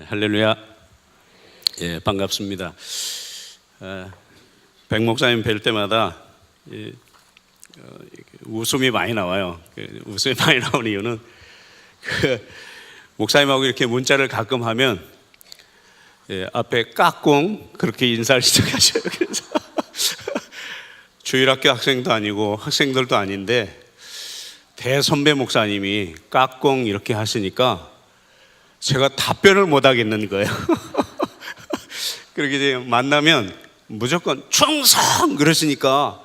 할렐루야. 예, 반갑습니다. 백 목사님 뵐 때마다 웃음이 많이 나와요. 웃음이 많이 나오는 이유는 목사님하고 이렇게 문자를 가끔 하면 앞에 까꿍 그렇게 인사를 시작하셔요. 그래서 주일학교 학생도 아니고 학생들도 아닌데 대선배 목사님이 까꿍 이렇게 하시니까 제가 답변을 못 하겠는 거예요. 그렇게 이제 만나면 무조건 충성 그러시니까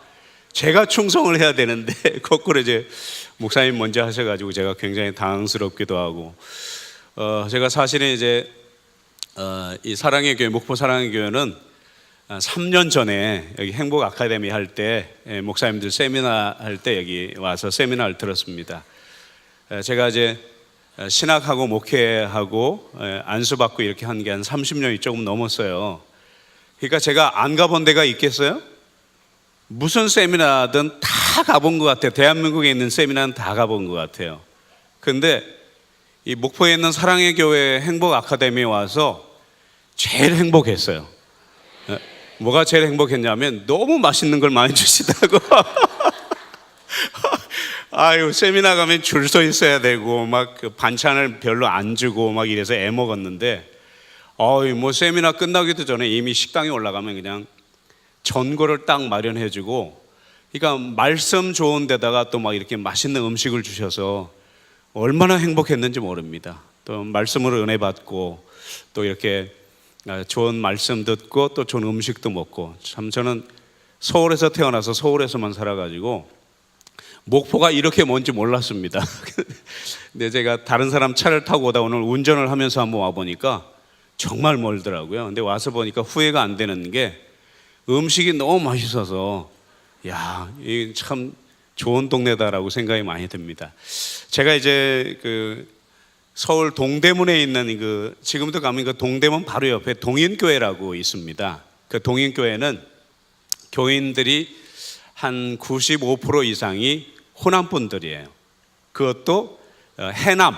제가 충성을 해야 되는데 거꾸로 이제 목사님 먼저 하셔가지고 제가 굉장히 당황스럽기도 하고 제가 사실은 이제 이 사랑의 교회 목포 사랑의 교회는 3년 전에 여기 행복 아카데미 할 때 목사님들 세미나 할 때 여기 와서 세미나를 들었습니다. 제가 이제 신학하고 목회하고 안수받고 이렇게 한 게 한 30년이 조금 넘었어요. 그러니까 제가 안 가본 데가 있겠어요? 무슨 세미나든 다 가본 것 같아요. 대한민국에 있는 세미나는 다 가본 것 같아요. 근데 이 목포에 있는 사랑의 교회 행복 아카데미에 와서 제일 행복했어요. 뭐가 제일 행복했냐면 너무 맛있는 걸 많이 주시더라고. 아유, 세미나 가면 줄 서 있어야 되고 막 그 반찬을 별로 안 주고 막 이래서 애 먹었는데 뭐 세미나 끝나기도 전에 이미 식당에 올라가면 그냥 전골을 딱 마련해 주고, 그러니까 말씀 좋은 데다가 또 막 이렇게 맛있는 음식을 주셔서 얼마나 행복했는지 모릅니다. 또 말씀으로 은혜 받고 또 이렇게 좋은 말씀 듣고 또 좋은 음식도 먹고, 참 저는 서울에서 태어나서 서울에서만 살아가지고 목포가 이렇게 먼지 몰랐습니다. 근데 제가 다른 사람 차를 타고 오다 오늘 운전을 하면서 한번 와보니까 정말 멀더라고요. 근데 와서 보니까 후회가 안 되는 게 음식이 너무 맛있어서 이 참 좋은 동네다라고 생각이 많이 듭니다. 제가 이제 그 서울 동대문에 있는 지금도 가면 그 동대문 바로 옆에 동인교회라고 있습니다. 그 동인교회는 교인들이 한 95% 이상이 호남분들이에요. 그것도 해남,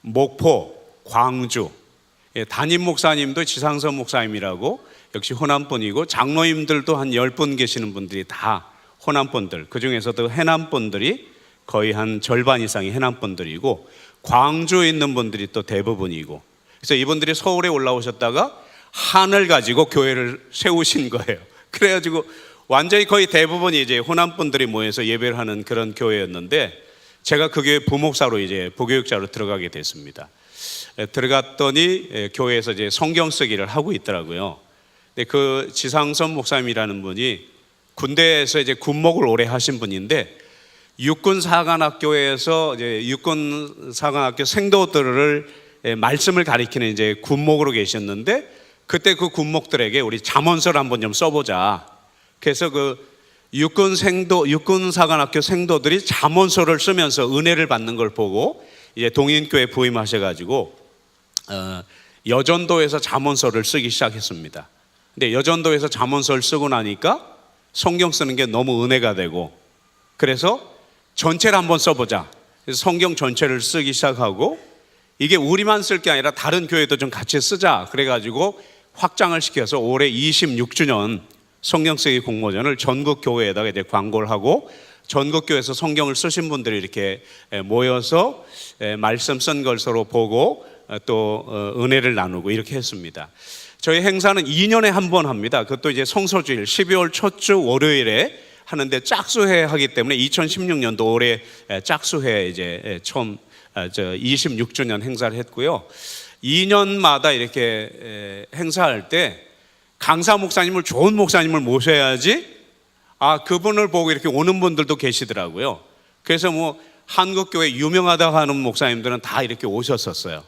목포, 광주. 담임 목사님도 지상선 목사님이라고 역시 호남분이고, 장로님들도 한 10분 계시는 분들이 다 호남분들. 그 중에서도 해남분들이 거의 한 절반 이상이 해남분들이고, 광주에 있는 분들이 또 대부분이고, 그래서 이분들이 서울에 올라오셨다가 한을 가지고 교회를 세우신 거예요. 그래가지고 완전히 거의 대부분이 이제 호남분들이 모여서 예배를 하는 그런 교회였는데, 제가 그 교회 부목사로 이제 부교육자로 들어가게 됐습니다. 들어갔더니 교회에서 이제 성경 쓰기를 하고 있더라고요. 근데 그 지상선 목사님이라는 분이 군대에서 이제 군목을 오래 하신 분인데, 육군사관학교에서 이제 육군사관학교 생도들을 말씀을 가리키는 이제 군목으로 계셨는데, 그때 그 군목들에게 우리 잠언서를 한번 좀 써보자. 그래서 그 육군사관학교 생도들이 잠언서를 쓰면서 은혜를 받는 걸 보고 이제 동인교회 부임하셔가지고 여전도에서 잠언서를 쓰기 시작했습니다. 근데 여전도에서 잠언서를 쓰고 나니까 성경 쓰는 게 너무 은혜가 되고, 그래서 전체를 한번 써보자. 그래서 성경 전체를 쓰기 시작하고, 이게 우리만 쓸 게 아니라 다른 교회도 좀 같이 쓰자. 그래가지고 확장을 시켜서 올해 26주년 성경 쓰기 공모전을 전국 교회에다가 이제 광고를 하고, 전국 교회에서 성경을 쓰신 분들이 이렇게 모여서 말씀 쓴 걸 서로 보고 또 은혜를 나누고 이렇게 했습니다. 저희 행사는 2년에 한 번 합니다. 그것도 이제 성서주일 12월 첫 주 월요일에 하는데, 짝수회 하기 때문에 2016년도 올해 짝수회 이제 처음 26주년 행사를 했고요. 2년마다 이렇게 행사할 때 강사 목사님을, 좋은 목사님을 모셔야지 그분을 보고 이렇게 오는 분들도 계시더라고요. 그래서 뭐 한국교회 유명하다고 하는 목사님들은 다 이렇게 오셨었어요.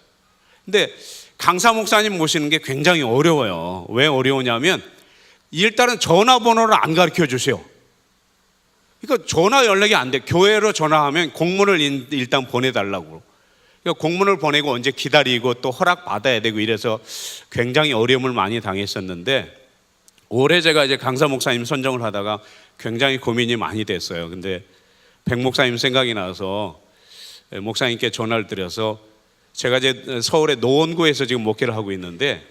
근데 강사 목사님 모시는 게 굉장히 어려워요. 왜 어려우냐면 일단은 전화번호를 안 가르쳐 주세요. 그러니까 전화 연락이 안 돼. 교회로 전화하면 공문을 일단 보내달라고. 그러니까 공문을 보내고 언제 기다리고 또 허락 받아야 되고 이래서 굉장히 어려움을 많이 당했었는데, 올해 제가 이제 강사 목사님 선정을 하다가 굉장히 고민이 많이 됐어요. 근데 백 목사님 생각이 나서 목사님께 전화를 드려서 제가 이제 서울의 노원구에서 지금 목회를 하고 있는데,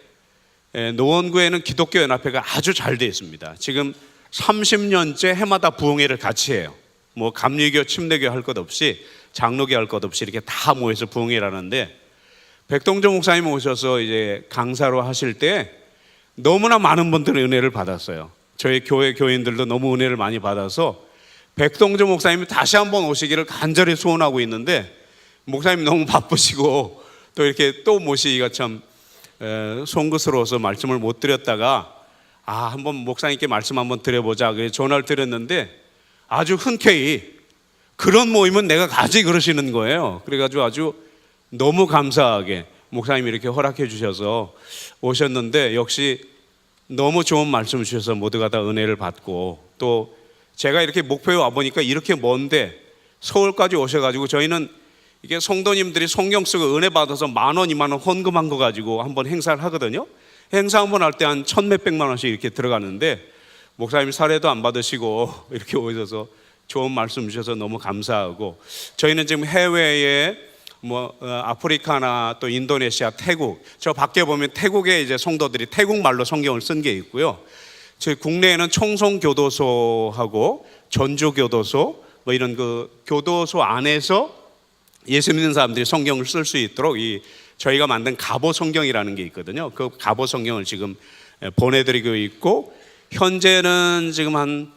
노원구에는 기독교 연합회가 아주 잘 되어 있습니다. 지금 30년째 해마다 부흥회를 같이 해요. 뭐 감리교, 침례교 할 것 없이, 장로교 할 것 없이 이렇게 다 모여서 부흥회를 하는데, 백동정 목사님 오셔서 이제 강사로 하실 때 너무나 많은 분들이 은혜를 받았어요. 저희 교회 교인들도 너무 은혜를 많이 받아서 백동정 목사님이 다시 한번 오시기를 간절히 소원하고 있는데, 목사님 너무 바쁘시고 또 이렇게 또 모시기가 참 송구스러워서 말씀을 못 드렸다가, 한번 목사님께 말씀 한번 드려보자 그래서 전화를 드렸는데, 아주 흔쾌히 그런 모임은 내가 가지 그러시는 거예요. 그래가지고 아주 너무 감사하게 목사님이 이렇게 허락해 주셔서 오셨는데, 역시 너무 좋은 말씀 주셔서 모두가 다 은혜를 받고, 또 제가 이렇게 목표에 와보니까 이렇게 먼데 서울까지 오셔가지고, 저희는 이게 성도님들이 성경 쓰고 은혜 받아서 10,000원, 20,000원 헌금한 거 가지고 한번 행사를 하거든요. 행사 한번 할 때 한 1,000몇백만 원씩 이렇게 들어가는데, 목사님이 사례도 안 받으시고 이렇게 오셔서 좋은 말씀 주셔서 너무 감사하고, 저희는 지금 해외에 아프리카나 또 인도네시아, 태국, 저 밖에 보면 태국의 이제 성도들이 태국 말로 성경을 쓴 게 있고요. 저희 국내에는 청송교도소하고 전주교도소 뭐 이런 그 교도소 안에서 예수 믿는 사람들이 성경을 쓸 수 있도록 저희가 만든 가보 성경이라는 게 있거든요. 그 가보 성경을 지금 보내드리고 있고, 현재는 지금 한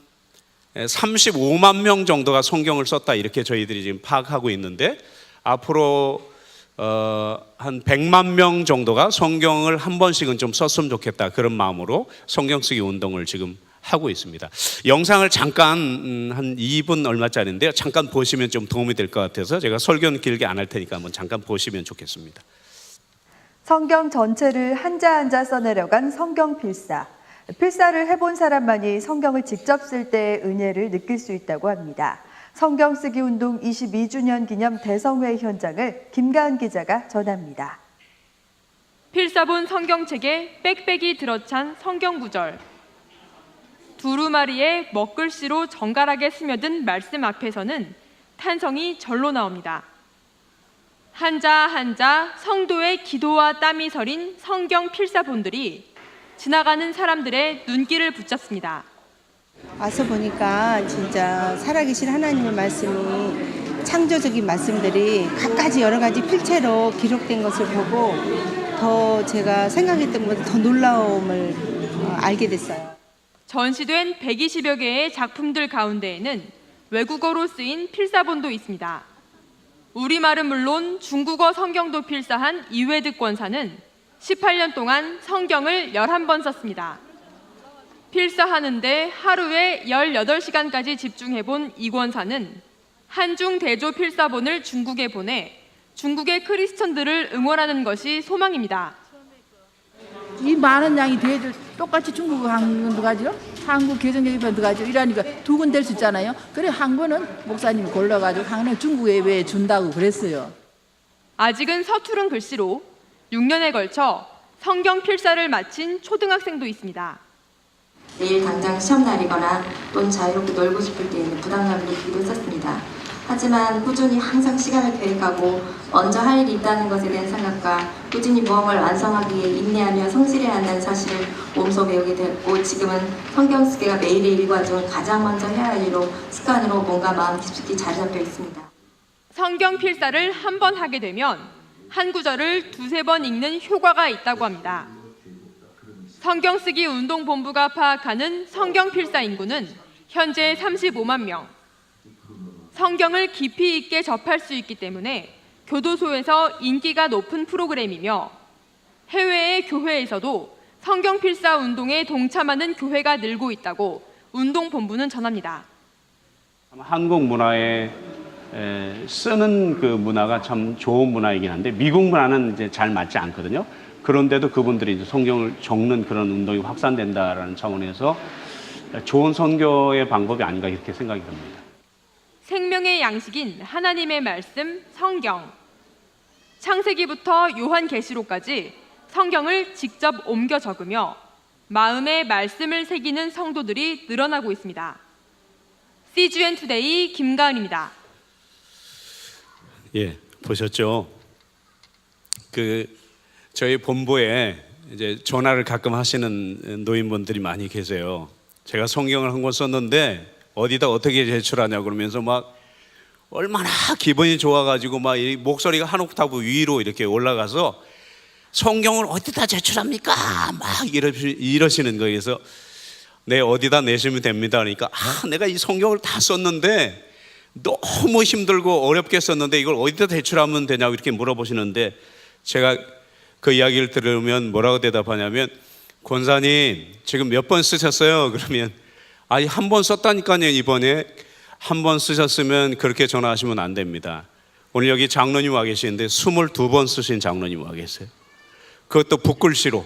35만 명 정도가 성경을 썼다 이렇게 저희들이 지금 파악하고 있는데, 앞으로 한 100만 명 정도가 성경을 한 번씩은 좀 썼으면 좋겠다, 그런 마음으로 성경 쓰기 운동을 지금 하고 있습니다. 영상을 잠깐 한 2분 얼마짜리인데요, 잠깐 보시면 좀 도움이 될 것 같아서 제가 설교는 길게 안 할 테니까 한번 잠깐 보시면 좋겠습니다. 성경 전체를 한자 한자 써내려간 성경 필사. 필사를 해본 사람만이 성경을 직접 쓸 때의 은혜를 느낄 수 있다고 합니다. 성경 쓰기 운동 22주년 기념 대성회 현장을 김가은 기자가 전합니다. 필사본 성경책에 빽빽이 들어찬 성경 구절. 두루마리에 먹글씨로 정갈하게 스며든 말씀 앞에서는 탄성이 절로 나옵니다. 한자 한자 성도의 기도와 땀이 서린 성경 필사본들이 지나가는 사람들의 눈길을 붙잡습니다. 와서 보니까 진짜 살아계신 하나님의 말씀이, 창조적인 말씀들이 갖가지 여러 가지 필체로 기록된 것을 보고 더 제가 생각했던 것보다 더 놀라움을 알게 됐어요. 전시된 120여 개의 작품들 가운데에는 외국어로 쓰인 필사본도 있습니다. 우리말은 물론 중국어 성경도 필사한 이회득 권사는 18년 동안 성경을 11번 썼습니다. 필사하는데 하루에 18시간까지 집중해본 이 권사는 한중 대조 필사본을 중국에 보내 중국의 크리스천들을 응원하는 것이 소망입니다. 이 많은 양이 돼도 똑같이 중국어 한국어 가죠. 한국 개정기반 들어가죠. 이러니까 두 군 될 수 있잖아요. 그래 한 권은 목사님이 골라가지고 한 권은 중국에 왜 준다고 그랬어요. 아직은 서투른 글씨로 6년에 걸쳐 성경 필사를 마친 초등학생도 있습니다. 내일 당장 시험날이거나 또는 자유롭게 놀고 싶을 때에는 부담감을 느끼기도 했었습니다. 하지만 꾸준히 항상 시간을 계획하고 먼저 할 일이 있다는 것에 대한 생각과 꾸준히 무언가를 완성하기 위해 인내하며 성실해야 한다는 사실을 몸소 배우게 되었고, 지금은 성경 쓰기가 매일의 일과 중 가장 먼저 해야 할 일로 습관으로 뭔가 마음 깊숙이 자리 잡혀 있습니다. 성경 필사를 한 번 하게 되면 한 구절을 2-3번 읽는 효과가 있다고 합니다. 성경 쓰기 운동본부가 파악하는 성경 필사 인구는 현재 35만 명. 성경을 깊이 있게 접할 수 있기 때문에 교도소에서 인기가 높은 프로그램이며, 해외의 교회에서도 성경 필사 운동에 동참하는 교회가 늘고 있다고 운동본부는 전합니다. 한국 문화에 쓰는 그 문화가 참 좋은 문화이긴 한데, 미국 문화는 이제 잘 맞지 않거든요. 그런데도 그분들이 이제 성경을 적는 그런 운동이 확산된다라는 차원에서 좋은 선교의 방법이 아닌가 이렇게 생각이 듭니다. 생명의 양식인 하나님의 말씀 성경. 창세기부터 요한계시록까지 성경을 직접 옮겨 적으며 마음의 말씀을 새기는 성도들이 늘어나고 있습니다. CGN 투데이 김가은입니다. 예, 보셨죠? 저희 본부에 이제 전화를 가끔 하시는 노인분들이 많이 계세요. 제가 성경을 한 권 썼는데 어디다 어떻게 제출하냐 그러면서 막 얼마나 기분이 좋아가지고 막 이 목소리가 한 옥타브 위로 이렇게 올라가서 성경을 어디다 제출합니까? 막 이러시는 거예요. 그래서 네, 어디다 내시면 됩니다. 그러니까 내가 이 성경을 다 썼는데 너무 힘들고 어렵게 썼는데 이걸 어디다 제출하면 되냐고 이렇게 물어보시는데 제가 그 이야기를 들으면 뭐라고 대답하냐면 권사님 지금 몇 번 쓰셨어요? 그러면 아니 한 번 썼다니까요. 이번에 한 번 쓰셨으면 그렇게 전화하시면 안 됩니다. 오늘 여기 장로님 와 계시는데 22번 쓰신 장로님 와 계세요. 그것도 붓글씨로,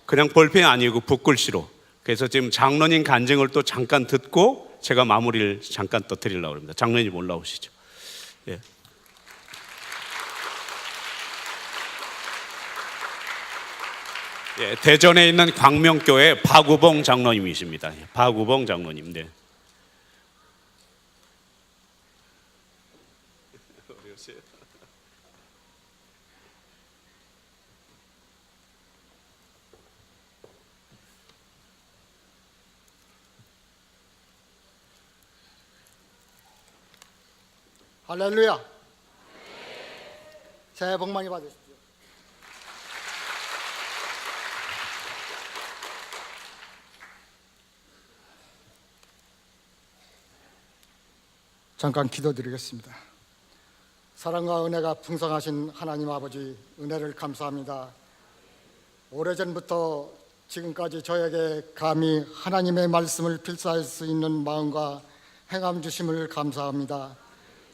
그냥 볼펜이 아니고 붓글씨로. 그래서 지금 장로님 간증을 또 잠깐 듣고 제가 마무리를 잠깐 또 드리려고 합니다. 장로님 올라오시죠. 예. 예, 대전에 있는 광명교회 박우봉 장로님이십니다. 예, 박우봉 장로님. 네. 할렐루야. 새해 복 많이 받으십시오. 잠깐 기도드리겠습니다. 사랑과 은혜가 풍성하신 하나님 아버지, 은혜를 감사합니다. 오래전부터 지금까지 저에게 감히 하나님의 말씀을 필사할 수 있는 마음과 행함 주심을 감사합니다.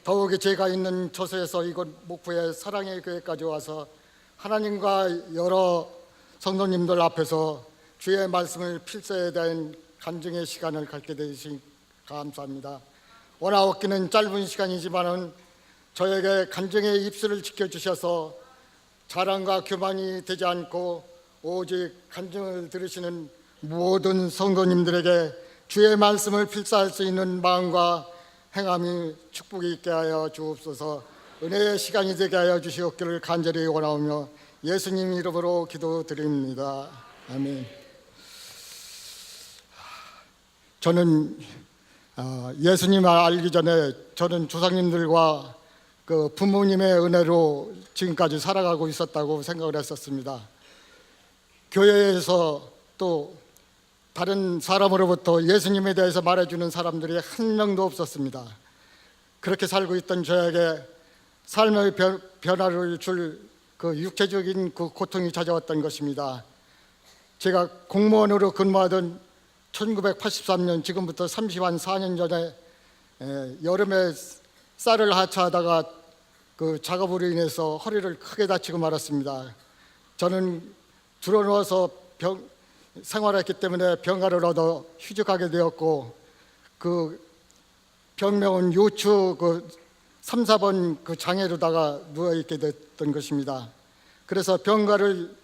더욱이 제가 있는 처소에서 이곳 목포의 사랑의 교회까지 와서 하나님과 여러 성도님들 앞에서 주의 말씀을 필사에 대한 간증의 시간을 갖게 되신 감사합니다. 원하옵기는 짧은 시간이지만은 저에게 간증의 입술을 지켜주셔서 자랑과 교만이 되지 않고 오직 간증을 들으시는 모든 성도님들에게 주의 말씀을 필사할 수 있는 마음과 행함이 축복이 있게 하여 주옵소서. 은혜의 시간이 되게 하여 주시옵기를 간절히 원하오며 예수님 이름으로 기도드립니다. 아멘. 저는 예수님을 알기 전에 저는 조상님들과 그 부모님의 은혜로 지금까지 살아가고 있었다고 생각을 했었습니다. 교회에서 또 다른 사람으로부터 예수님에 대해서 말해주는 사람들이 한 명도 없었습니다. 그렇게 살고 있던 저에게 삶의 변화를 줄 그 육체적인 그 고통이 찾아왔던 것입니다. 제가 공무원으로 근무하던 1983년, 지금부터 34년 전에 여름에 쌀을 하차하다가 그 작업으로 인해서 허리를 크게 다치고 말았습니다. 저는 들어누워서 생활했기 때문에 병가를 얻어 휴직하게 되었고, 그 병명은 요추 그 3, 4번 그 장애로다가 누워 있게 됐던 것입니다. 그래서 병가를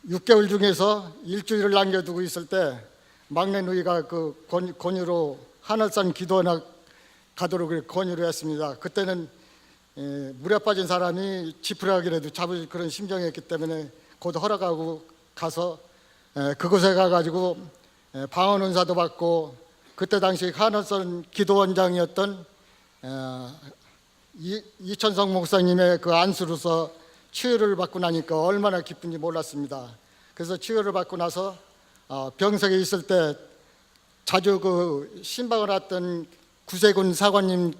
6개월 중에서 일주일을 남겨두고 있을 때 막내 누이가 그 권유로 하늘산 기도원에 가도록 권유를 했습니다. 그때는 물에 빠진 사람이 지푸라기라도 잡을 그런 심정이었기 때문에 곧 허락하고 가서 그곳에 가가지고 방언 은사도 받고, 그때 당시 하늘산 기도원장이었던 이천성 목사님의 그 안수로서 치유를 받고 나니까 얼마나 기쁜지 몰랐습니다. 그래서 치유를 받고 나서 병석에 있을 때 자주 그 신방을 했던 구세군 사관님,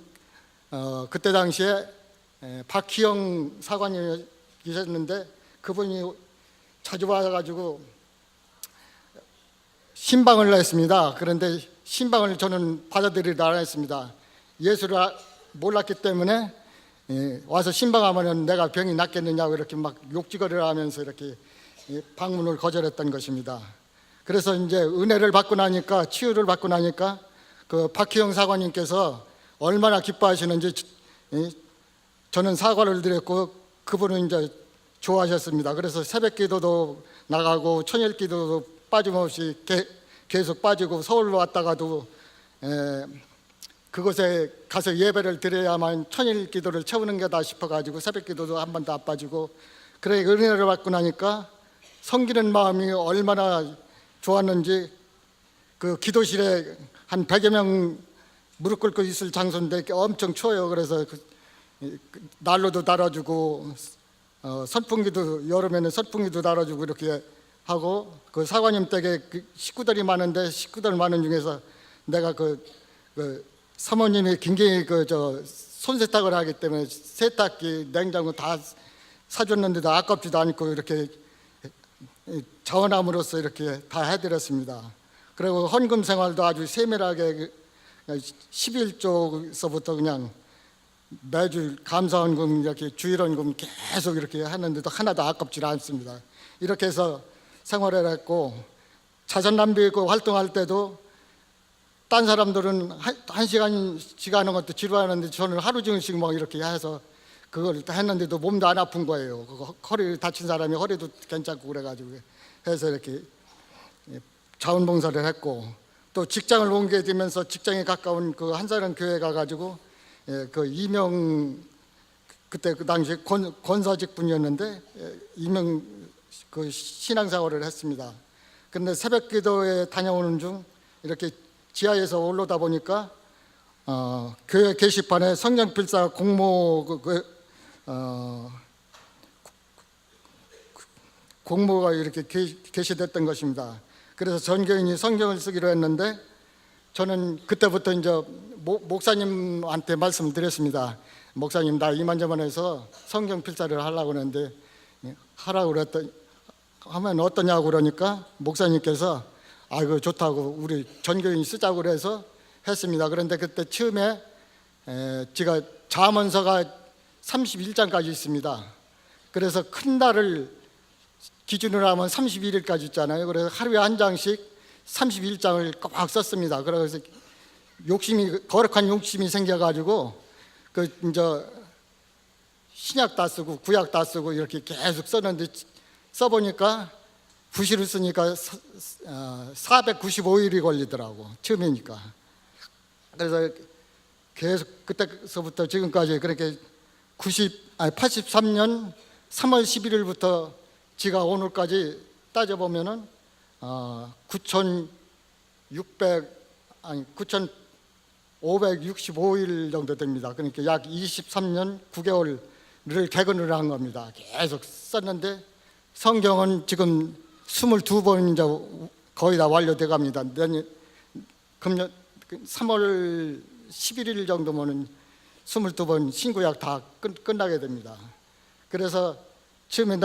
그때 당시에 박희영 사관님이 계셨는데 그분이 자주 와가지고 신방을 했습니다. 그런데 신방을 저는 받아들이지 않았습니다. 예수를 몰랐기 때문에 와서 신방하면 내가 병이 낫겠느냐고 이렇게 막 욕지거리를 하면서 이렇게 방문을 거절했던 것입니다. 그래서 이제 은혜를 받고 나니까, 치유를 받고 나니까 그 박희영 사관님께서 얼마나 기뻐하시는지 저는 사과를 드렸고 그분은 이제 좋아하셨습니다. 그래서 새벽 기도도 나가고 천일 기도도 빠짐없이 계속 빠지고, 서울로 왔다가도 그곳에 가서 예배를 드려야만 천일 기도를 채우는 게다 싶어가지고 새벽 기도도 한 번도 안 빠지고, 그래 은혜를 받고 나니까 섬기는 마음이 얼마나 좋았는지, 그 기도실에 한 100여 명 무릎 꿇고 있을 장소인데 엄청 추워요. 그래서 난로도 달아주고 선풍기도, 여름에는 선풍기도 달아주고 이렇게 하고, 그 사관님 댁에 식구들이 많은데 식구들 많은 중에서 내가 그 사모님이 굉장히 손세탁을 하기 때문에 세탁기, 냉장고 다 사줬는데도 아깝지도 않고 이렇게 자원함으로써 이렇게 다 해드렸습니다. 그리고 헌금 생활도 아주 세밀하게 11조서부터 그냥 매주 감사헌금, 이렇게 주일헌금 계속 이렇게 하는데도 하나도 아깝지 않습니다. 이렇게 해서 생활을 했고, 자선 남비고 활동할 때도 딴 사람들은 한 시간씩 하는 것도 지루하는데 저는 하루 종일씩 막 이렇게 해서 그걸 했는데도 몸도 안 아픈 거예요. 허리 다친 사람이 허리도 괜찮고 그래가지고 해서 이렇게 자원봉사를 했고, 또 직장을 옮게 되면서 직장에 가까운 그 한사령 교회 가가지고 그 이명, 그때 그 당시 권사직 분이었는데 이명 그 신앙생활을 했습니다. 근데 새벽기도에 다녀오는 중 이렇게 지하에서 올라오다 보니까 교회 게시판에 성경필사 공모 공모가 이렇게 게시됐던 것입니다. 그래서 전교인이 성경을 쓰기로 했는데, 저는 그때부터 이제 목사님한테 말씀을 드렸습니다. 목사님, 나 이만저만해서 성경 필사를 하려고 하는데 하라고 그랬더니, 하면 어떠냐고 그러니까 목사님께서 아이고 좋다고 우리 전교인이 쓰자고 그래서 했습니다. 그런데 그때 처음에 제가 잠언서가 31장까지 있습니다. 그래서 큰 날을 기준으로 하면 31일까지 있잖아요. 그래서 하루에 한 장씩 31장을 꽉 썼습니다. 그래서 거룩한 욕심이 생겨가지고 그 이제 신약 다 쓰고 구약 다 쓰고 이렇게 계속 썼는데, 써보니까 구시를 쓰니까 495일이 걸리더라고, 처음이니까. 그래서 계속 그때서부터 지금까지 그렇게 83년 3월 11일부터 지가 오늘까지 따져보면은 9,565일 정도 됩니다. 그러니까 약 23년 9개월을 개근을 한 겁니다. 계속 썼는데 성경은 지금 22번 이제 거의 다 완료돼 갑니다. 금년 3월 11일 정도면은 22번 신구약 다 끝나게 됩니다. 그래서 처음에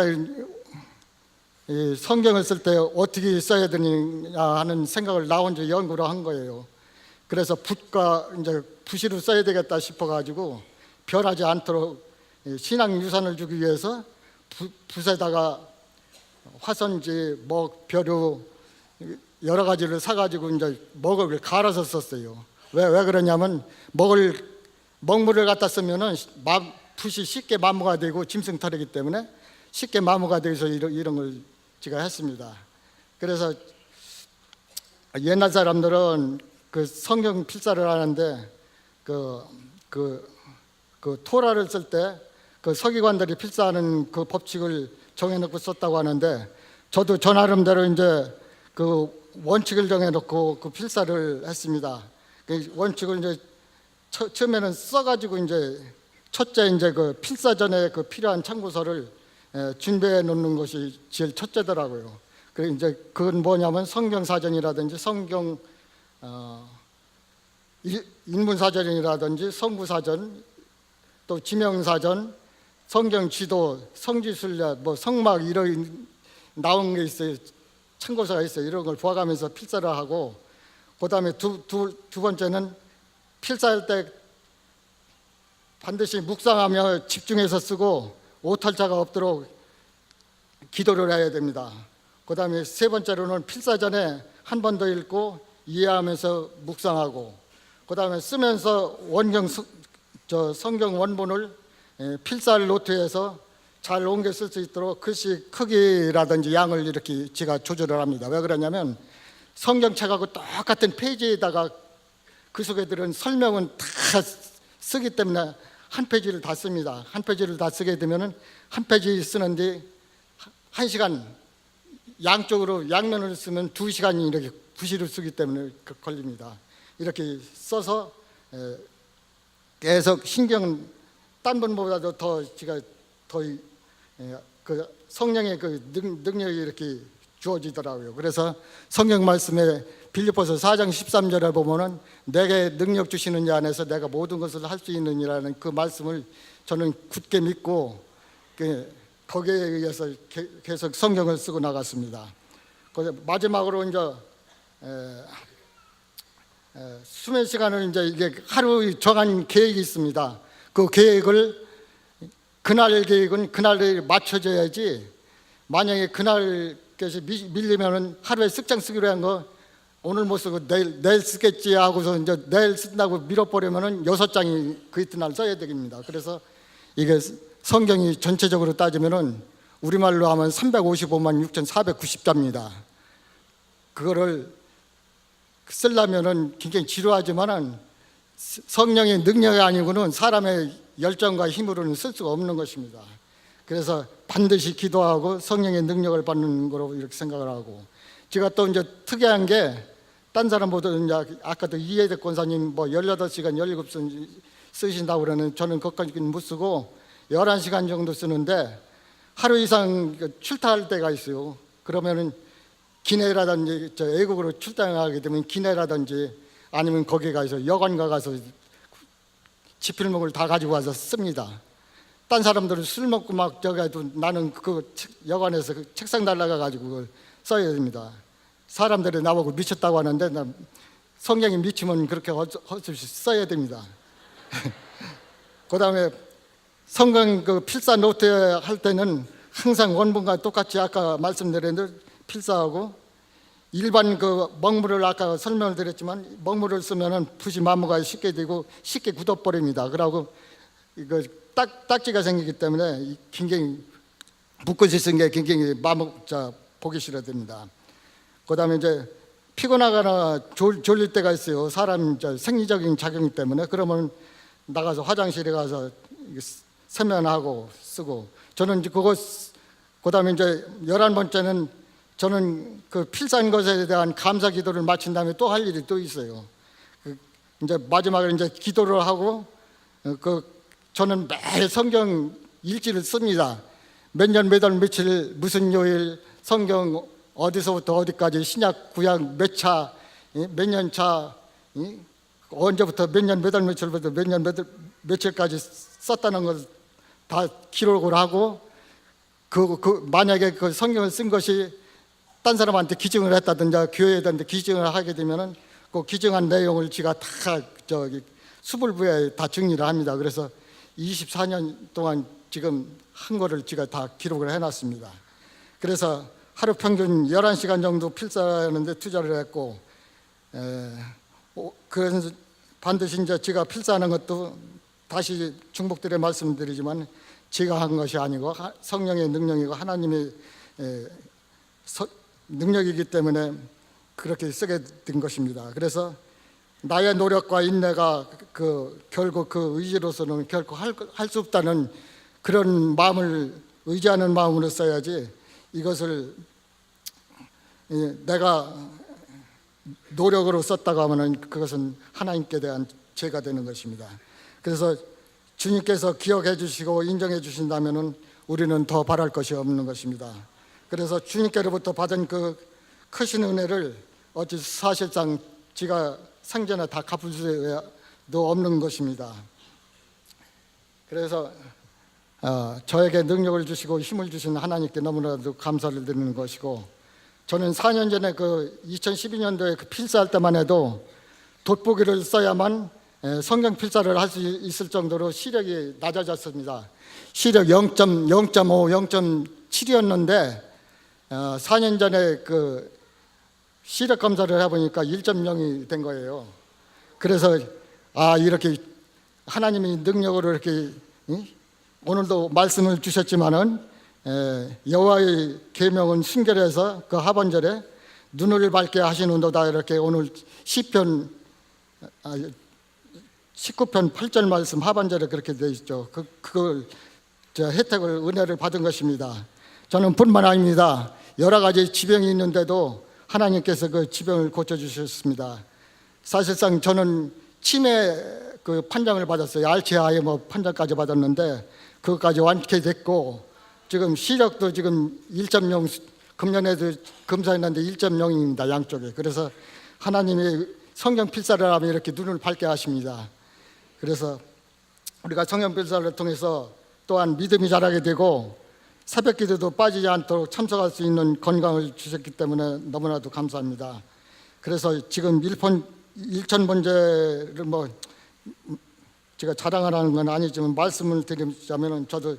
이 성경을 쓸 때 어떻게 써야 되느냐 하는 생각을 나 혼자 연구를 한 거예요. 그래서 붓과 이제 붓으로 써야 되겠다 싶어가지고 변하지 않도록 신앙 유산을 주기 위해서 붓에다가 화선지, 벼루 여러 가지를 사가지고 이제 먹을 갈아서 썼어요. 왜 그러냐면 먹물을 갖다 쓰면은 붓이 쉽게 마모가 되고 짐승털이기 때문에 쉽게 마모가 돼서 이런 걸 제가 했습니다. 그래서 옛날 사람들은 그 성경 필사를 하는데 그 토라를 쓸 때 그 서기관들이 필사하는 그 법칙을 정해놓고 썼다고 하는데, 저도 저 나름대로 이제 그 원칙을 정해놓고 그 필사를 했습니다. 그 원칙을 이제 처음에는 써가지고 이제 첫째 이제 그 필사 전에 그 필요한 참고서를 준비해 놓는 것이 제일 첫째더라고요. 그리고 이제 그건 뭐냐면 성경 사전이라든지 성경 인문 사전이라든지 성구 사전, 또 지명 사전, 성경 지도, 성지순례, 성막 이런 나온 게 있어요. 참고서가 있어요. 이런 걸 보아가면서 필사를 하고, 그다음에 두 번째는 필사할 때 반드시 묵상하며 집중해서 쓰고 오탈자가 없도록 기도를 해야 됩니다. 그다음에 세 번째로는 필사 전에 한 번 더 읽고 이해하면서 묵상하고, 그다음에 쓰면서 성경 원본을 필사를 노트해서 잘 옮겨 쓸 수 있도록 글씨 크기라든지 양을 이렇게 제가 조절을 합니다. 왜 그러냐면 성경책하고 똑같은 페이지에다가 그 속에 들은 설명은 다 쓰기 때문에 한 페이지를 다 씁니다. 한 페이지를 다 쓰게 되면은 한 페이지 쓰는데 1시간, 양쪽으로 양면을 쓰면 2시간이 이렇게 구시를 쓰기 때문에 걸립니다. 이렇게 써서 계속 신경은 딴 분보다도 더 제가 더 그 성령의 그 능력이 이렇게 주어지더라고요. 그래서 성경 말씀에 빌립보서 4장 13절에 보면은 내게 능력 주시는 자 안에서 내가 모든 것을 할 수 있느니라는 그 말씀을 저는 굳게 믿고 거기에 의해서 계속 성경을 쓰고 나갔습니다. 마지막으로 이제 수면 시간을 이제 이게 하루 정한 계획이 있습니다. 그 계획을 그날 계획은 그날에 맞춰져야지, 만약에 그날 것이 밀리면은 하루에 쓱장 쓰기로 한 거 오늘 못 쓰고 내일 쓰겠지 하고서 이제 내일 쓴다고 밀어버리면은 6장이 그 이튿날 써야 됩니다. 그래서 이게 성경이 전체적으로 따지면은 우리말로 하면 355만 6,490자입니다. 그거를 쓰려면은 굉장히 지루하지만은 성령의 능력이 아니고는 사람의 열정과 힘으로는 쓸 수가 없는 것입니다. 그래서 반드시 기도하고 성령의 능력을 받는 거로 이렇게 생각을 하고, 제가 또 이제 특이한 게 딴 사람보다 이제 아까도 이해대 권사님 뭐 18시간, 17시간 쓰신다고 그러는, 저는 그것까지는 못 쓰고 11시간 정도 쓰는데 하루 이상 출타할 때가 있어요. 그러면은 기내라든지 외국으로 출장하게 되면 기내라든지 아니면 거기 가서 여관 가서 지필목을 다 가지고 와서 씁니다. 딴 사람들은 술 먹고 막 저기 해도 나는 그 여관에서 그 책상 달라가 가지고 그걸 써야 됩니다. 사람들이 나보고 미쳤다고 하는데 나 성경이 미치면 그렇게 어쩔 수 써야 됩니다. 그다음에 성경 그 필사 노트 할 때는 항상 원본과 똑같이 아까 말씀드렸는데 필사하고, 일반 그 먹물을 아까 설명을 드렸지만 먹물을 쓰면은 붓이 마모가 쉽게 되고 쉽게 굳어버립니다. 그러고 이거 딱지가 생기기 때문에 굉장히 붓글씨 쓴 게 굉장히 보기 싫어집니다. 그다음에 이제 피곤하거나 졸릴 때가 있어요. 사람 생리적인 작용 때문에. 그러면 나가서 화장실에 가서 세면하고 쓰고, 저는 이제 그거, 그다음에 이제 11번째는 저는 그 필사한 것에 대한 감사 기도를 마친 다음에 또 할 일이 또 있어요. 이제 마지막에 이제 기도를 하고, 저는 매일 성경 일지를 씁니다. 몇 년, 몇 월, 며칠, 무슨 요일, 성경 어디서부터 어디까지, 신약, 구약 몇 차, 몇 년 차, 언제부터 몇 년, 몇 월, 며칠부터 몇 년, 며칠까지 썼다는 걸 다 기록을 하고, 만약에 그 성경을 쓴 것이 딴 사람한테 기증을 했다든지 교회에다든지 기증을 하게 되면은 그 기증한 내용을 제가 다 수불부에 다 정리를 합니다. 그래서 24년 동안 지금 한 거를 제가 다 기록을 해놨습니다. 그래서 하루 평균 11시간 정도 필사하는데 투자를 했고, 그래서 반드시 이제 제가 필사하는 것도 다시 중복드려 말씀드리지만 제가 한 것이 아니고 성령의 능력이고 하나님의 능력이기 때문에 그렇게 쓰게 된 것입니다. 그래서 나의 노력과 인내가 결국 그 의지로서는 결코 할 수 없다는 그런 마음을 의지하는 마음으로 써야지, 이것을 내가 노력으로 썼다고 하면은 그것은 하나님께 대한 죄가 되는 것입니다. 그래서 주님께서 기억해 주시고 인정해 주신다면은 우리는 더 바랄 것이 없는 것입니다. 그래서 주님께로부터 받은 그 크신 은혜를 어찌 사실상 지가 생전에 다 갚을 수도 없는 것입니다. 그래서 저에게 능력을 주시고 힘을 주신 하나님께 너무나도 감사를 드리는 것이고, 저는 4년 전에 2012년도에 필사할 때만 해도 돋보기를 써야만 성경 필사를 할 수 있을 정도로 시력이 낮아졌습니다. 시력 0.5, 0.7이었는데 4년 전에 시력 검사를 해보니까 1.0이 된 거예요. 그래서 이렇게 하나님이 능력으로 이렇게 오늘도 말씀을 주셨지만은 여호와의 계명은 순결해서 그 하반절에 눈을 밝게 하시는도다, 이렇게 오늘 시편 19편 8절 말씀 하반절에 그렇게 되어 있죠. 그걸 혜택을 은혜를 받은 것입니다. 저는 뿐만 아닙니다. 여러 가지 지병이 있는데도 하나님께서 그 지병을 고쳐주셨습니다. 사실상 저는 치매 그 판정을 받았어요. 알츠하이머 판정까지 받았는데 그것까지 완쾌됐고 지금 시력도 지금 1.0 금년에도 검사했는데 1.0입니다. 양쪽에. 그래서 하나님이 성경 필사를 하면 이렇게 눈을 밝게 하십니다. 그래서 우리가 성경 필사를 통해서 또한 믿음이 자라게 되고 새벽 기도도 빠지지 않도록 참석할 수 있는 건강을 주셨기 때문에 너무나도 감사합니다. 그래서 지금 1,000번째를 뭐 제가 자랑하는 건 아니지만 말씀을 드리자면 저도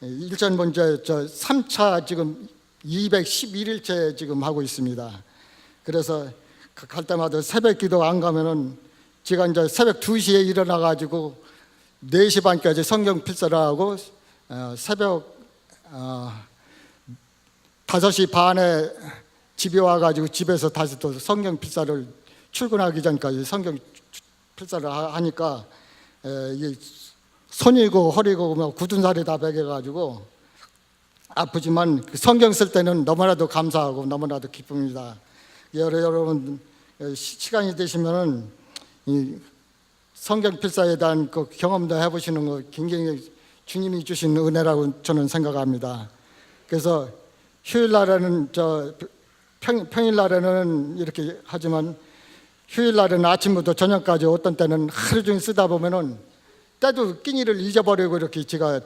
1,000번째 3차 지금 211일째 지금 하고 있습니다. 그래서 갈 때마다 새벽 기도 안 가면은 제가 이제 새벽 2시에 일어나 가지고 4시 반까지 성경 필사를 하고 새벽 5시 반에 집에 와가지고 집에서 다시 또 성경 필사를 출근하기 전까지 성경 필사를 하니까 이게 손이고 허리고 뭐 굳은 살이 다 베겨가지고 아프지만 성경 쓸 때는 너무나도 감사하고 너무나도 기쁩니다. 여러분 시간이 되시면은 이 성경 필사에 대한 그 경험도 해보시는 거 굉장히 주님이 주신 은혜라고 저는 생각합니다. 그래서 휴일 날에는 평일 날에는 이렇게 하지만 휴일 날에는 아침부터 저녁까지 어떤 때는 하루 종일 쓰다 보면은 때도 끼니를 잊어버리고 이렇게 제가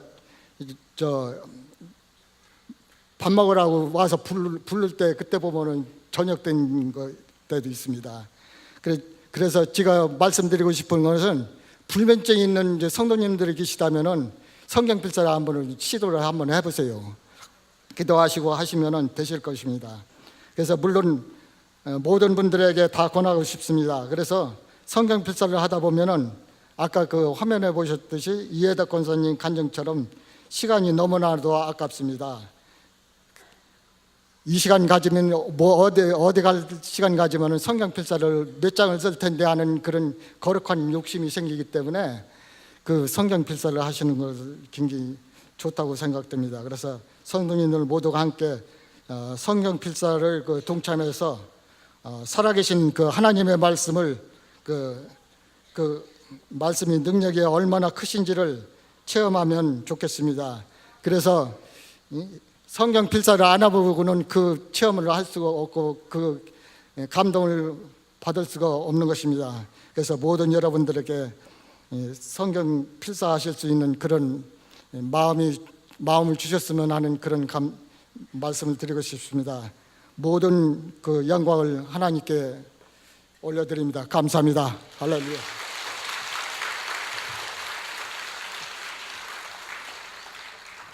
밥 먹으라고 와서 부를 때 그때 보면은 저녁 된 때도 있습니다. 그래서 제가 말씀드리고 싶은 것은 불면증이 있는 이제 성도님들이 계시다면은 성경 필사를 한번 시도를 한번 해보세요. 기도하시고 하시면은 되실 것입니다. 그래서 물론 모든 분들에게 다 권하고 싶습니다. 그래서 성경 필사를 하다 보면은 아까 그 화면에 보셨듯이 이해덕 권사님 간증처럼 시간이 너무나도 아깝습니다. 이 시간 가지면 뭐 어디 갈 시간 가지면은 성경 필사를 몇 장을 쓸 텐데 하는 그런 거룩한 욕심이 생기기 때문에 그 성경 필사를 하시는 것을 굉장히 좋다고 생각됩니다. 그래서 성도님들 모두가 함께 성경 필사를 그 동참해서 살아계신 그 하나님의 말씀을 그 말씀이 능력이 얼마나 크신지를 체험하면 좋겠습니다. 그래서 성경 필사를 안 해보고는 그 체험을 할 수가 없고 그 감동을 받을 수가 없는 것입니다. 그래서 모든 여러분들에게 성경 필사하실 수 있는 그런 마음을 주셨으면 하는 그런 말씀을 드리고 싶습니다. 모든 그 영광을 하나님께 올려드립니다. 감사합니다. 할렐루야.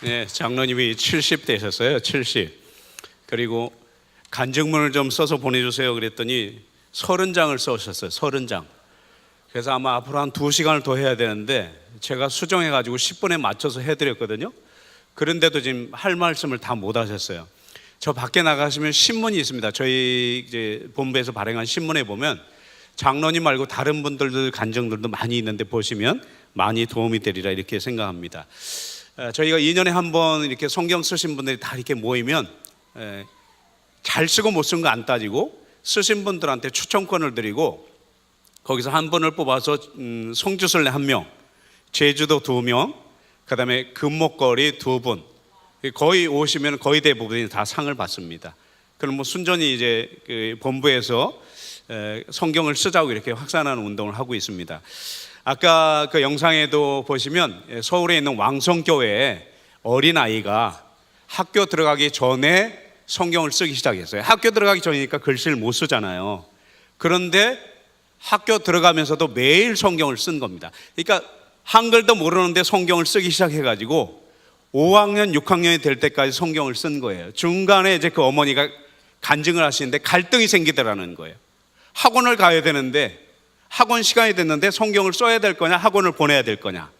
네, 장로님이 70대셨어요. 70. 그리고 간증문을 좀 써서 보내주세요 그랬더니 30장을 써오셨어요. 30장. 그래서 아마 앞으로 한 2시간을 더 해야 되는데 제가 수정해가지고 10분에 맞춰서 해드렸거든요. 그런데도 지금 할 말씀을 다 못 하셨어요. 저 밖에 나가시면 신문이 있습니다. 저희 이제 본부에서 발행한 신문에 보면 장로님 말고 다른 분들도 간증들도 많이 있는데 보시면 많이 도움이 되리라 이렇게 생각합니다. 저희가 2년에 한 번 이렇게 성경 쓰신 분들이 다 이렇게 모이면 잘 쓰고 못 쓴 거 안 따지고 쓰신 분들한테 추천권을 드리고 거기서 한 분을 뽑아서 송주설례 1명, 제주도 2명, 그다음에 금목걸이 2분, 거의 오시면 거의 대부분이 다 상을 받습니다. 그럼 뭐 순전히 이제 그 본부에서 성경을 쓰자고 이렇게 확산하는 운동을 하고 있습니다. 아까 그 영상에도 보시면 서울에 있는 왕성교회에 어린아이가 학교 들어가기 전에 성경을 쓰기 시작했어요. 학교 들어가기 전이니까 글씨를 못 쓰잖아요. 그런데 학교 들어가면서도 매일 성경을 쓴 겁니다. 그러니까 한글도 모르는데 성경을 쓰기 시작해가지고 5학년, 6학년이 될 때까지 성경을 쓴 거예요. 중간에 이제 그 어머니가 간증을 하시는데 갈등이 생기더라는 거예요. 학원을 가야 되는데 학원 시간이 됐는데 성경을 써야 될 거냐 학원을 보내야 될 거냐,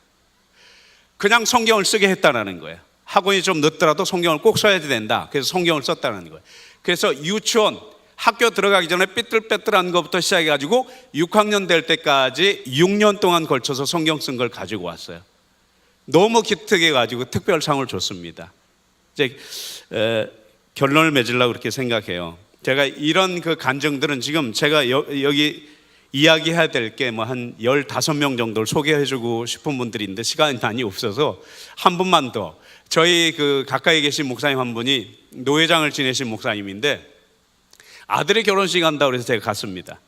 그냥 성경을 쓰게 했다는 거예요. 학원이 좀 늦더라도 성경을 꼭 써야 된다. 그래서 성경을 썼다는 거예요. 그래서 유치원 학교 들어가기 전에 삐뚤빼뚤한 것부터 시작해가지고 6학년 될 때까지 6년 동안 걸쳐서 성경 쓴 걸 가지고 왔어요. 너무 기특해가지고 특별상을 줬습니다. 이제 결론을 맺으려고 그렇게 생각해요. 제가 이런 그 간증들은 지금 제가 여기 이야기해야 될 게 뭐 한 15명 정도를 소개해주고 싶은 분들인데 시간이 많이 없어서 한 분만 더. 저희 그 가까이 계신 목사님 한 분이 노회장을 지내신 목사님인데 아들의 결혼식 한다고 그래서 제가 갔습니다.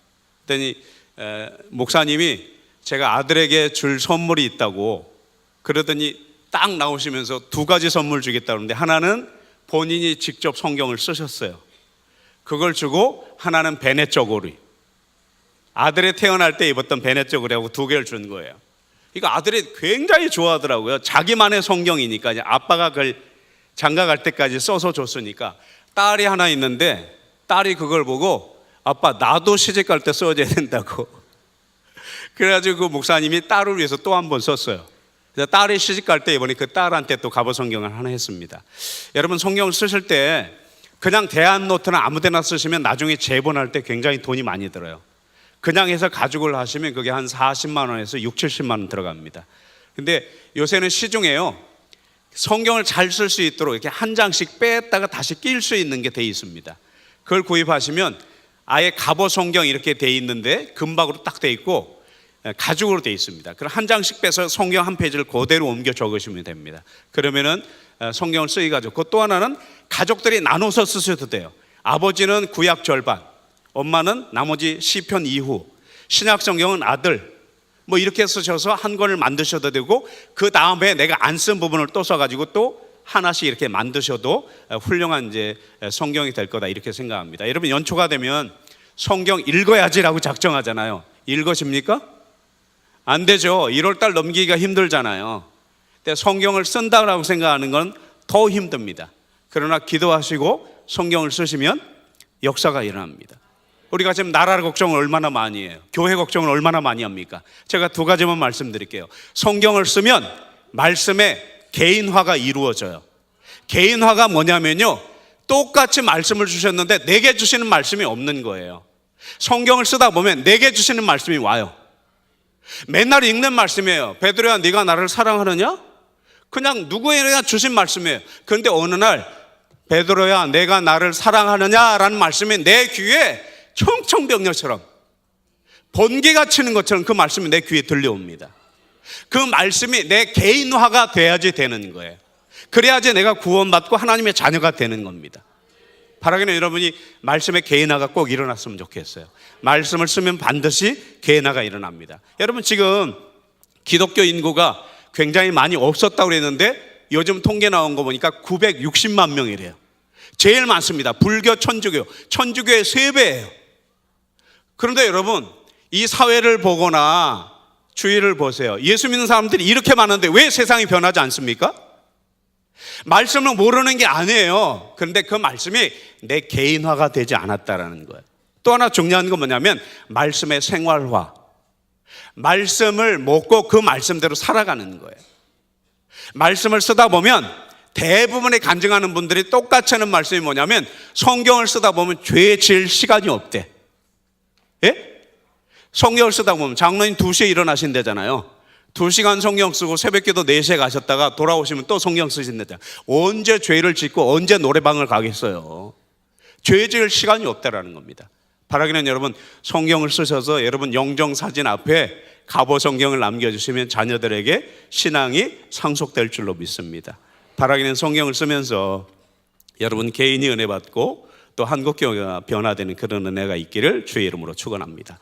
그랬더니 목사님이 제가 아들에게 줄 선물이 있다고 그러더니 딱 나오시면서 2가지 선물 주겠다고 그러는데 하나는 본인이 직접 성경을 쓰셨어요. 그걸 주고 하나는 베네 쪼고리, 아들이 태어날 때 입었던 베네 쪼고리하고 2개를 준 거예요. 이거 아들이 굉장히 좋아하더라고요. 자기만의 성경이니까 이제 아빠가 그걸 장가 갈 때까지 써서 줬으니까. 딸이 하나 있는데 딸이 그걸 보고 아빠 나도 시집 갈 때 써줘야 된다고. 그래가지고 그 목사님이 딸을 위해서 또 한 번 썼어요. 그래서 딸이 시집 갈 때 이번에 그 딸한테 또 갑오 성경을 하나 했습니다. 여러분 성경을 쓰실 때 그냥 대안노트나 아무데나 쓰시면 나중에 재본할 때 굉장히 돈이 많이 들어요. 그냥 해서 가죽을 하시면 그게 한 40만 원에서 6, 70만 원 들어갑니다. 근데 요새는 시중에요, 성경을 잘 쓸 수 있도록 이렇게 한 장씩 뺐다가 다시 낄 수 있는 게 돼 있습니다. 그걸 구입하시면 아예 갑오 성경 이렇게 돼 있는데 금박으로 딱 돼 있고 가죽으로 돼 있습니다. 그럼 한 장씩 빼서 성경 한 페이지를 그대로 옮겨 적으시면 됩니다. 그러면은 성경을 쓰기가 좋고, 또 하나는 가족들이 나눠서 쓰셔도 돼요. 아버지는 구약 절반, 엄마는 나머지 시편 이후, 신약 성경은 아들, 뭐 이렇게 쓰셔서 한 권을 만드셔도 되고, 그 다음에 내가 안 쓴 부분을 또 써가지고 또 하나씩 이렇게 만드셔도 훌륭한 이제 성경이 될 거다 이렇게 생각합니다. 여러분 연초가 되면 성경 읽어야지라고 작정하잖아요. 읽으십니까? 안 되죠. 1월달 넘기기가 힘들잖아요. 근데 성경을 쓴다고 생각하는 건 더 힘듭니다. 그러나 기도하시고 성경을 쓰시면 역사가 일어납니다. 우리가 지금 나라 걱정을 얼마나 많이 해요. 교회 걱정을 얼마나 많이 합니까? 제가 2가지만 말씀드릴게요. 성경을 쓰면 말씀의 개인화가 이루어져요. 개인화가 뭐냐면요, 똑같이 말씀을 주셨는데 내게 주시는 말씀이 없는 거예요. 성경을 쓰다 보면 내게 주시는 말씀이 와요. 맨날 읽는 말씀이에요. 베드로야 네가 나를 사랑하느냐? 그냥 누구에게나 주신 말씀이에요. 그런데 어느 날 베드로야 내가 나를 사랑하느냐라는 말씀이 내 귀에 청청병력처럼 번개가 치는 것처럼 그 말씀이 내 귀에 들려옵니다. 그 말씀이 내 개인화가 돼야지 되는 거예요. 그래야지 내가 구원받고 하나님의 자녀가 되는 겁니다. 바라기는 여러분이 말씀의 개인화가 꼭 일어났으면 좋겠어요. 말씀을 쓰면 반드시 개인화가 일어납니다. 여러분 지금 기독교 인구가 굉장히 많이 없었다고 그랬는데 요즘 통계 나온 거 보니까 960만 명이래요. 제일 많습니다. 불교, 천주교의 3배예요. 그런데 여러분 이 사회를 보거나 주위를 보세요. 예수 믿는 사람들이 이렇게 많은데 왜 세상이 변하지 않습니까? 말씀을 모르는 게 아니에요. 그런데 그 말씀이 내 개인화가 되지 않았다라는 거예요. 또 하나 중요한 건 뭐냐면 말씀의 생활화. 말씀을 먹고 그 말씀대로 살아가는 거예요. 말씀을 쓰다 보면 대부분의 간증하는 분들이 똑같이 하는 말씀이 뭐냐면 성경을 쓰다 보면 죄 지을 시간이 없대. 예? 성경을 쓰다 보면 장로님 2시에 일어나신대잖아요. 2시간 성경 쓰고 새벽기도 4시에 가셨다가 돌아오시면 또 성경 쓰신대잖아요. 언제 죄를 짓고 언제 노래방을 가겠어요. 죄 지을 시간이 없다라는 겁니다. 바라기는 여러분 성경을 쓰셔서 여러분 영정사진 앞에 갑오 성경을 남겨주시면 자녀들에게 신앙이 상속될 줄로 믿습니다. 바라기는 성경을 쓰면서 여러분 개인이 은혜 받고 또 한국교회가 변화되는 그런 은혜가 있기를 주의 이름으로 축원합니다.